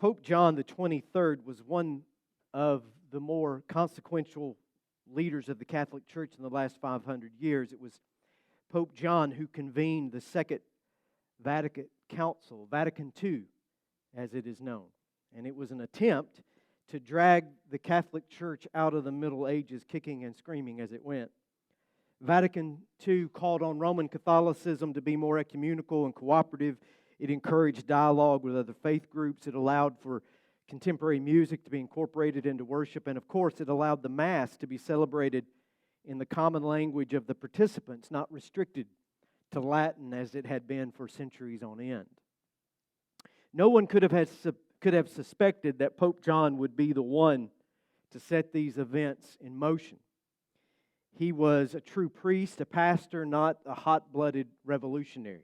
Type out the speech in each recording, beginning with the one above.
Pope John the 23rd was one of the more consequential leaders of the Catholic Church in the last 500 years. It was Pope John who convened the Second Vatican Council, Vatican II, as it is known. And it was an attempt to drag the Catholic Church out of the Middle Ages, kicking and screaming as it went. Vatican II called on Roman Catholicism to be more ecumenical and cooperative. It encouraged dialogue with other faith groups. It allowed for contemporary music to be incorporated into worship. And of course, it allowed the Mass to be celebrated in the common language of the participants, not restricted to Latin as it had been for centuries on end. No one could have suspected that Pope John would be the one to set these events in motion. He was a true priest, a pastor, not a hot-blooded revolutionary.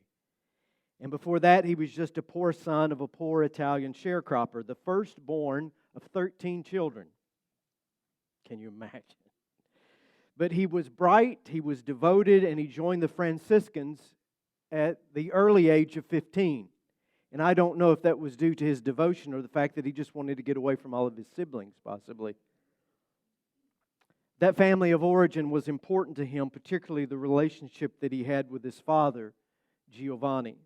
And before that, he was just a poor son of a poor Italian sharecropper, the firstborn of 13 children. Can you imagine? But he was bright, he was devoted, and he joined the Franciscans at the early age of 15. And I don't know if that was due to his devotion or the fact that he just wanted to get away from all of his siblings, possibly. That family of origin was important to him, particularly the relationship that he had with his father, Giovanni.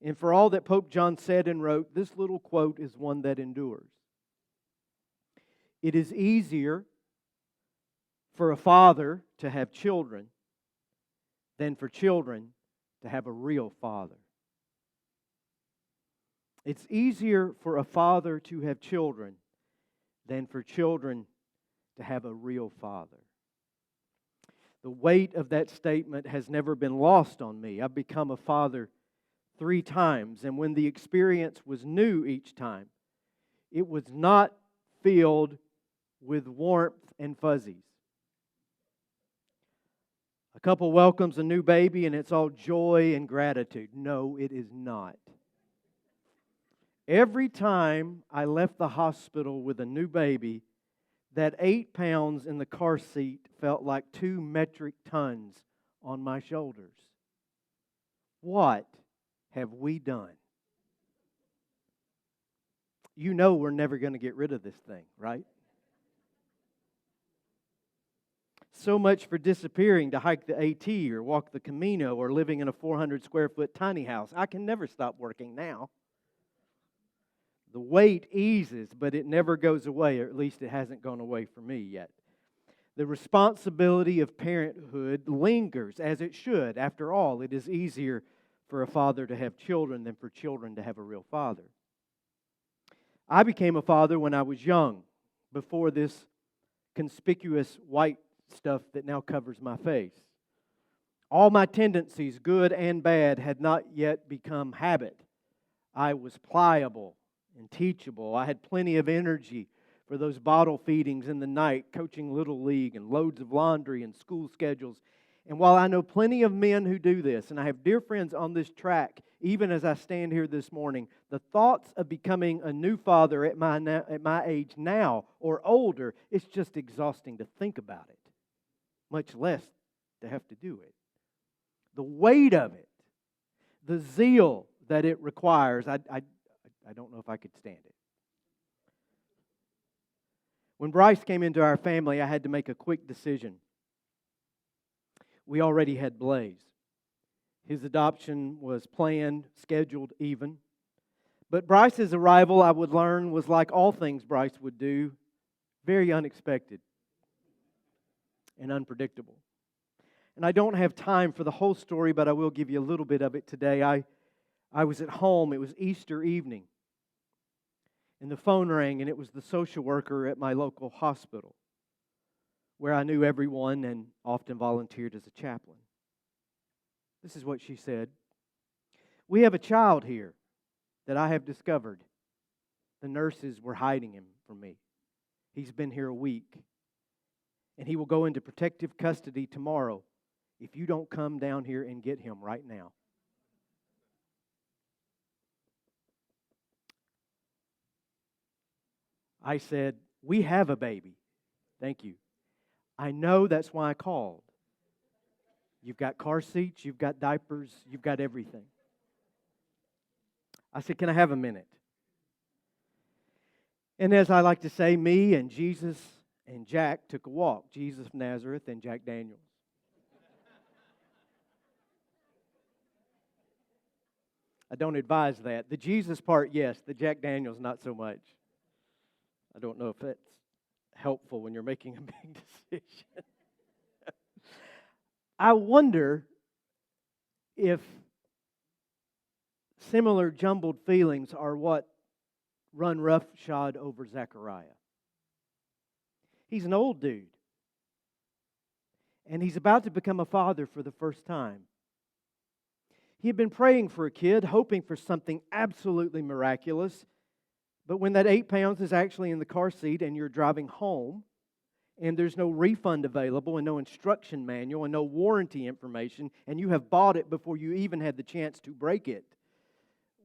And for all that Pope John said and wrote, this little quote is one that endures. It is easier for a father to have children than for children to have a real father. It's easier for a father to have children than for children to have a real father. The weight of that statement has never been lost on me. I've become a father 3 times, and when the experience was new each time, it was not filled with warmth and fuzzies. A couple welcomes a new baby and it's all joy and gratitude. No, it is not. Every time I left the hospital with a new baby, that 8 pounds in the car seat felt like 2 metric tons on my shoulders. What have we done? You know we're never going to get rid of this thing, right? So much for disappearing to hike the AT or walk the Camino or living in a 400 square foot tiny house. I can never stop working now. The weight eases, but it never goes away, or at least it hasn't gone away for me yet. The responsibility of parenthood lingers, as it should. After all, it is easier for a father to have children than for children to have a real father. I became a father when I was young, before this conspicuous white stuff that now covers my face. All my tendencies, good and bad, had not yet become habit. I was pliable and teachable. I had plenty of energy for those bottle feedings in the night, coaching Little League and loads of laundry and school schedules. And while I know plenty of men who do this, and I have dear friends on this track, even as I stand here this morning, the thoughts of becoming a new father at my age now or older, it's just exhausting to think about it, much less to have to do it. The weight of it, the zeal that it requires, I don't know if I could stand it. When Bryce came into our family, I had to make a quick decision. We already had Blaze. His adoption was planned, scheduled even. But Bryce's arrival, I would learn, was like all things Bryce would do, very unexpected and unpredictable. And I don't have time for the whole story, but I will give you a little bit of it today. I was at home. It was Easter evening. And the phone rang, and it was the social worker at my local hospital, where I knew everyone and often volunteered as a chaplain. This is what she said. "We have a child here that I have discovered. The nurses were hiding him from me. He's been here a week, and he will go into protective custody tomorrow if you don't come down here and get him right now." I said, "We have a baby. Thank you. I know, that's why I called. You've got car seats, you've got diapers, you've got everything." I said, "Can I have a minute?" And as I like to say, me and Jesus and Jack took a walk. Jesus of Nazareth and Jack Daniels. I don't advise that. The Jesus part, yes. The Jack Daniels, not so much. I don't know if that's helpful when you're making a big decision. I wonder if similar jumbled feelings are what run roughshod over Zechariah. He's an old dude, and he's about to become a father for the first time. He had been praying for a kid, hoping for something absolutely miraculous, but when that 8 pounds is actually in the car seat and you're driving home, and there's no refund available and no instruction manual and no warranty information, and you have bought it before you even had the chance to break it,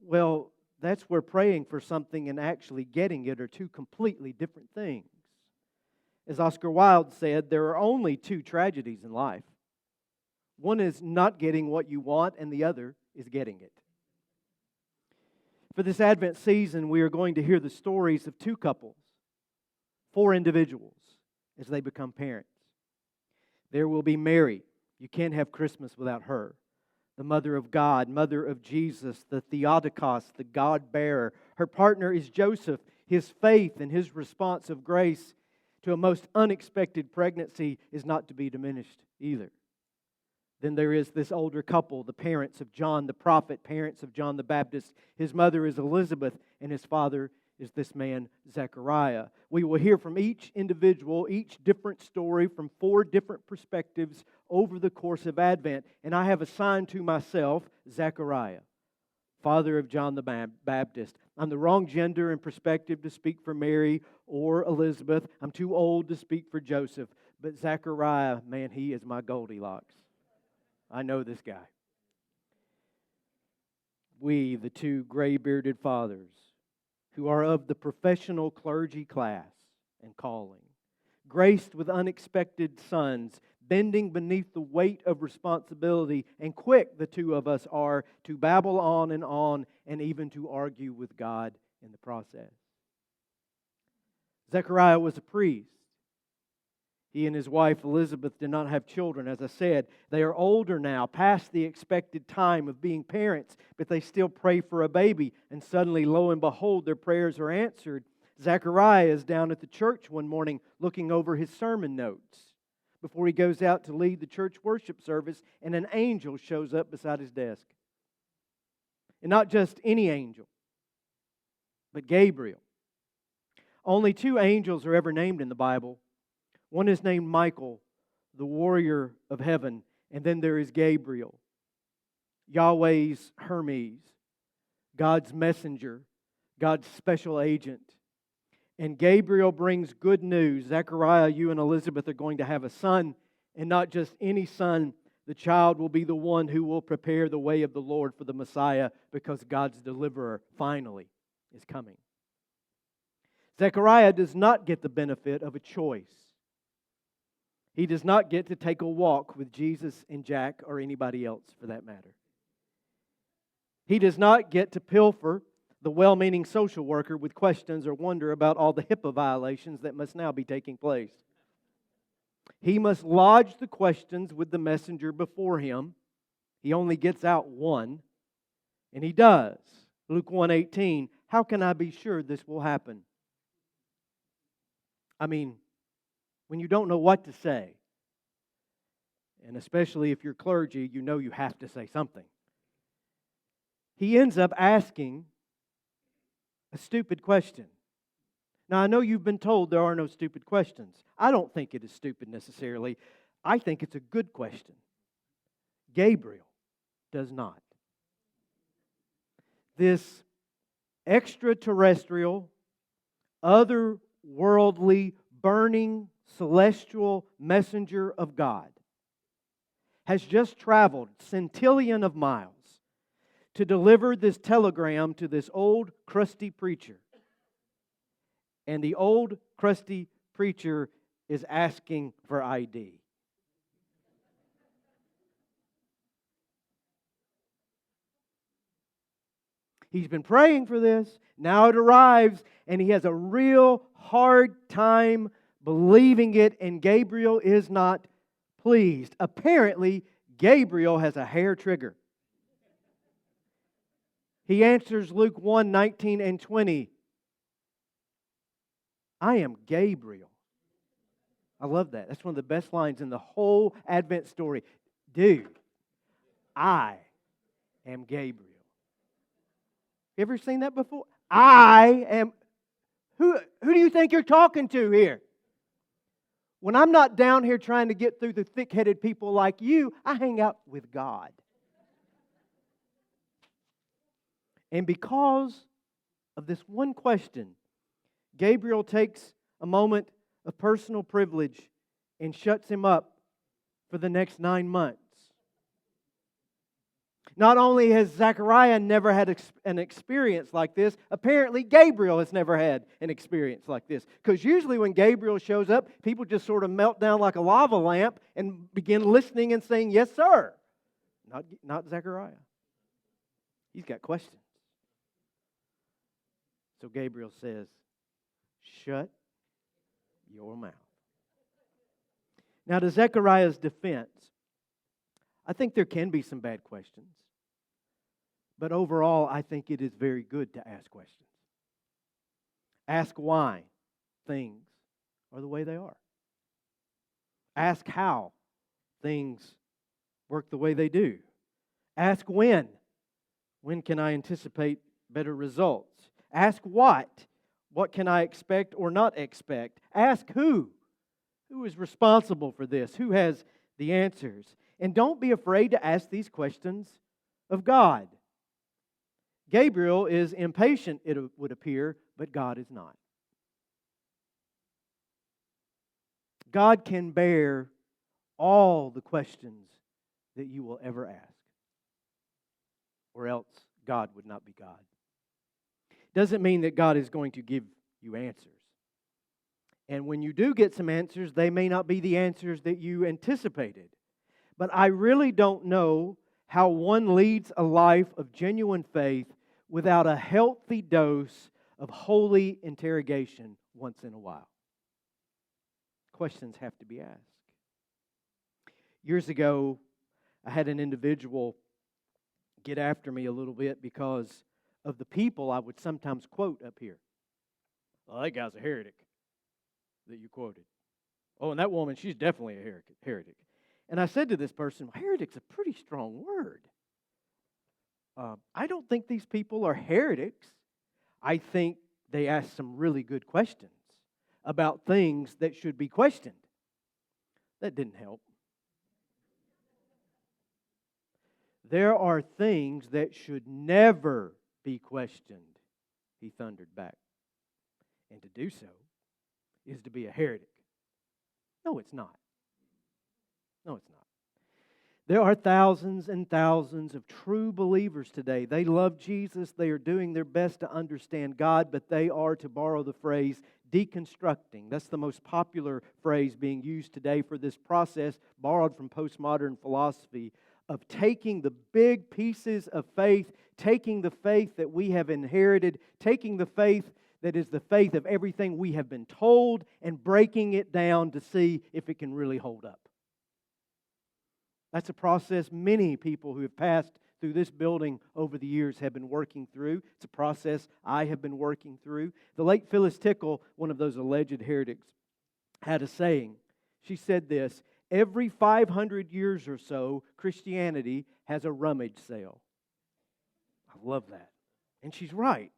well, that's where praying for something and actually getting it are two completely different things. As Oscar Wilde said, there are only two tragedies in life. One is not getting what you want, and the other is getting it. For this Advent season, we are going to hear the stories of two couples, 4 individuals, as they become parents. There will be Mary. You can't have Christmas without her. The mother of God, mother of Jesus, the Theotokos, the God-bearer. Her partner is Joseph. His faith and his response of grace to a most unexpected pregnancy is not to be diminished either. Then there is this older couple, the parents of John the prophet, parents of John the Baptist. His mother is Elizabeth, and his father is this man, Zechariah. We will hear from each individual, each different story from 4 different perspectives over the course of Advent. And I have assigned to myself Zechariah, father of John the Baptist. I'm the wrong gender and perspective to speak for Mary or Elizabeth. I'm too old to speak for Joseph. But Zechariah, man, he is my Goldilocks. I know this guy. We, the 2 gray-bearded fathers, who are of the professional clergy class and calling, graced with unexpected sons, bending beneath the weight of responsibility, and quick the 2 of us are to babble on, and even to argue with God in the process. Zechariah was a priest. He and his wife Elizabeth did not have children. As I said, they are older now, past the expected time of being parents, but they still pray for a baby. And suddenly, lo and behold, their prayers are answered. Zechariah is down at the church one morning looking over his sermon notes before he goes out to lead the church worship service, and an angel shows up beside his desk. And not just any angel, but Gabriel. Only 2 angels are ever named in the Bible. One is named Michael, the warrior of heaven, and then there is Gabriel, Yahweh's Hermes, God's messenger, God's special agent. And Gabriel brings good news. Zechariah, you and Elizabeth are going to have a son, and not just any son. The child will be the one who will prepare the way of the Lord for the Messiah, because God's deliverer finally is coming. Zechariah does not get the benefit of a choice. He does not get to take a walk with Jesus and Jack, or anybody else for that matter. He does not get to pilfer the well-meaning social worker with questions or wonder about all the HIPAA violations that must now be taking place. He must lodge the questions with the messenger before him. He only gets out one, and he does. Luke 1:18, how can I be sure this will happen? I mean, when you don't know what to say, and especially if you're clergy, you know you have to say something. He ends up asking a stupid question. Now, I know you've been told there are no stupid questions. I don't think it is stupid necessarily. I think it's a good question. Gabriel does not. This extraterrestrial, otherworldly, burning, celestial messenger of God has just traveled centillion of miles to deliver this telegram to this old crusty preacher. And the old crusty preacher is asking for ID. He's been praying for this. Now it arrives, and he has a real hard time believing it, and Gabriel is not pleased. Apparently, Gabriel has a hair trigger. He answers Luke 1:19 and 20. I am Gabriel. I love that. That's one of the best lines in the whole Advent story. Dude, I am Gabriel. You ever seen that before? I am. Who do you think you're talking to here? When I'm not down here trying to get through the thick-headed people like you, I hang out with God. And because of this one question, Gabriel takes a moment of personal privilege and shuts him up for the next 9 months. Not only has Zechariah never had an experience like this, apparently Gabriel has never had an experience like this. Because usually when Gabriel shows up, people just sort of melt down like a lava lamp and begin listening and saying, yes, sir. Not Zechariah. He's got questions. So Gabriel says, shut your mouth. Now, to Zechariah's defense, I think there can be some bad questions. But overall, I think it is very good to ask questions. Ask why things are the way they are. Ask how things work the way they do. Ask when. When can I anticipate better results? Ask what. What can I expect or not expect? Ask who. Who is responsible for this? Who has the answers? And don't be afraid to ask these questions of God. Gabriel is impatient, it would appear, but God is not. God can bear all the questions that you will ever ask, or else God would not be God. Doesn't mean that God is going to give you answers. And when you do get some answers, they may not be the answers that you anticipated. But I really don't know how one leads a life of genuine faith without a healthy dose of holy interrogation once in a while. Questions have to be asked. Years ago, I had an individual get after me a little bit because of the people I would sometimes quote up here. Well, that guy's a heretic that you quoted. Oh, and that woman, she's definitely a heretic. And I said to this person, well, heretic's a pretty strong word. I don't think these people are heretics. I think they ask some really good questions about things that should be questioned. That didn't help. There are things that should never be questioned, he thundered back. And to do so is to be a heretic. No, it's not. No, it's not. There are thousands and thousands of true believers today. They love Jesus. They are doing their best to understand God, but they are, to borrow the phrase, deconstructing. That's the most popular phrase being used today for this process, borrowed from postmodern philosophy, of taking the big pieces of faith, taking the faith that we have inherited, taking the faith that is the faith of everything we have been told, and breaking it down to see if it can really hold up. That's a process many people who have passed through this building over the years have been working through. It's a process I have been working through. The late Phyllis Tickle, one of those alleged heretics, had a saying. She said this, every 500 years or so, Christianity has a rummage sale. I love that. And she's right.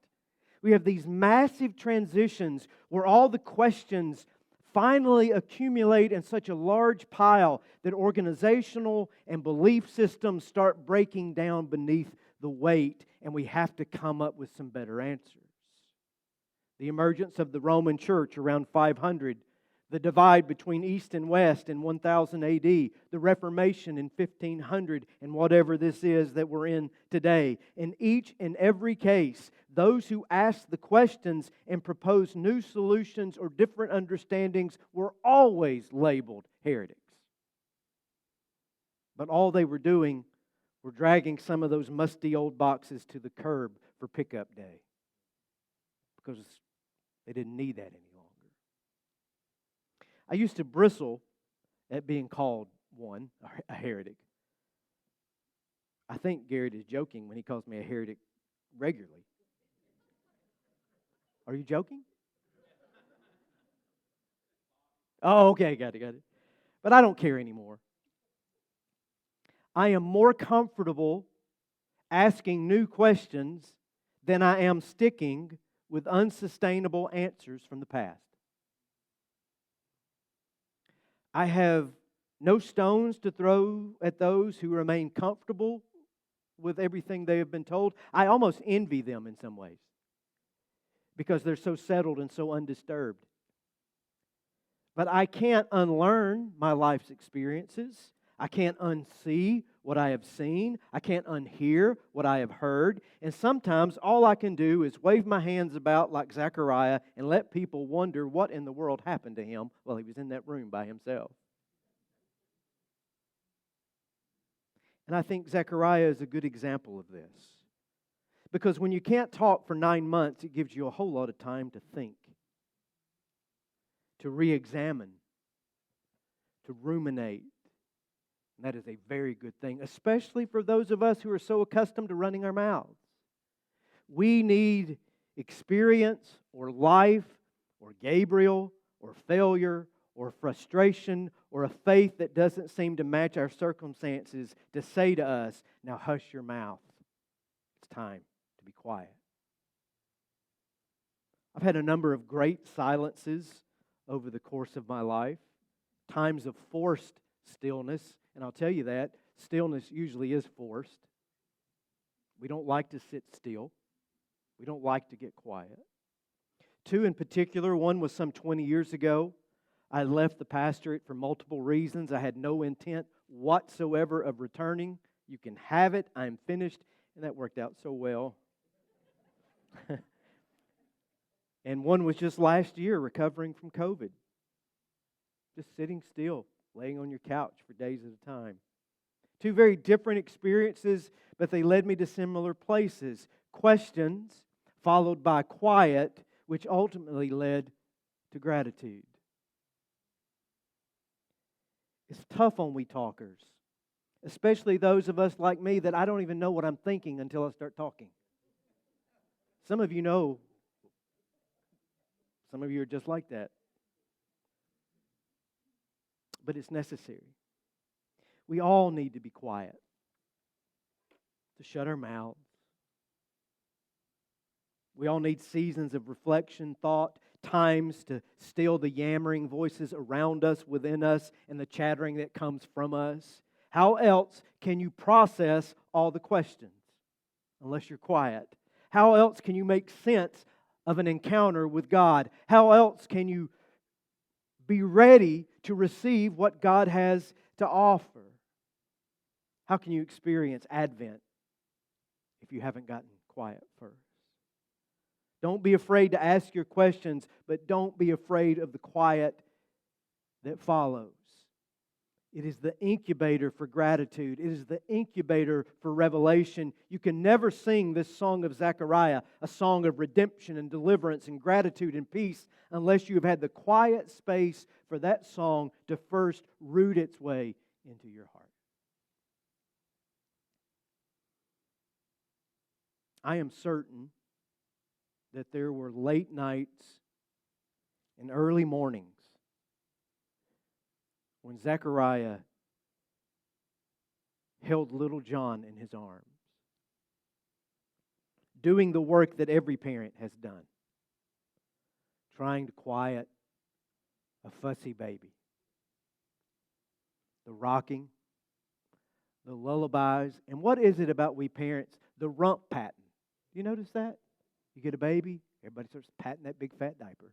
We have these massive transitions where all the questions finally accumulate in such a large pile that organizational and belief systems start breaking down beneath the weight, and we have to come up with some better answers. The emergence of the Roman Church around 500, the divide between East and West in 1000 AD, the Reformation in 1500, and whatever this is that we're in today. In each and every case, those who asked the questions and proposed new solutions or different understandings were always labeled heretics. But all they were doing were dragging some of those musty old boxes to the curb for pickup day because they didn't need that any longer. I used to bristle at being called a heretic. I think Garrett is joking when he calls me a heretic regularly. Are you joking? Oh, okay, got it. But I don't care anymore. I am more comfortable asking new questions than I am sticking with unsustainable answers from the past. I have no stones to throw at those who remain comfortable with everything they have been told. I almost envy them in some ways because they're so settled and so undisturbed. But I can't unlearn my life's experiences. I can't unsee what I have seen. I can't unhear what I have heard. And sometimes all I can do is wave my hands about like Zechariah and let people wonder what in the world happened to him while he was in that room by himself. And I think Zechariah is a good example of this. Because when you can't talk for 9 months, it gives you a whole lot of time to think, to re-examine, to ruminate. And that is a very good thing, especially for those of us who are so accustomed to running our mouths. We need experience or life or Gabriel or failure or frustration or a faith that doesn't seem to match our circumstances to say to us, now hush your mouth. It's time to be quiet. I've had a number of great silences over the course of my life, times of forced stillness, and I'll tell you that stillness usually is forced. We don't like to sit still. We don't like to get quiet. 2 in particular, one was some 20 years ago. I left the pastorate for multiple reasons. I had no intent whatsoever of returning. You can have it. I'm finished. And that worked out so well. And one was just last year, recovering from COVID. Just sitting still, laying on your couch for days at a time. 2 very different experiences, but they led me to similar places. Questions followed by quiet, which ultimately led to gratitude. It's tough on we talkers, especially those of us like me that I don't even know what I'm thinking until I start talking. Some of you know. Some of you are just like that. But it's necessary. We all need to be quiet, to shut our mouths. We all need seasons of reflection, thought, times to still the yammering voices around us, within us, and the chattering that comes from us. How else can you process all the questions unless you're quiet? How else can you make sense of an encounter with God? How else can you be ready to receive what God has to offer? How can you experience Advent if you haven't gotten quiet first? Don't be afraid to ask your questions, but don't be afraid of the quiet that follows. It is the incubator for gratitude. It is the incubator for revelation. You can never sing this song of Zechariah, a song of redemption and deliverance and gratitude and peace, unless you have had the quiet space for that song to first root its way into your heart. I am certain that there were late nights and early mornings when Zechariah held little John in his arms, doing the work that every parent has done, trying to quiet a fussy baby. The rocking, the lullabies, and what is it about we parents? The rump patting. You notice that? You get a baby, everybody starts patting that big fat diaper.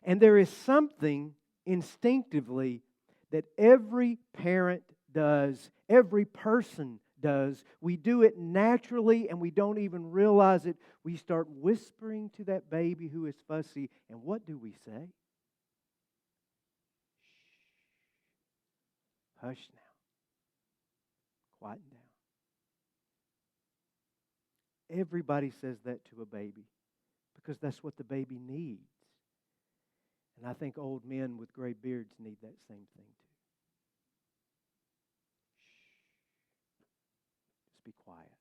And there is something instinctively that every parent does, every person does. We do it naturally and we don't even realize it. We start whispering to that baby who is fussy, and what do we say? Shh. Hush now. Quieten down. Everybody says that to a baby because that's what the baby needs. And I think old men with gray beards need that same thing too. Shh. Just be quiet.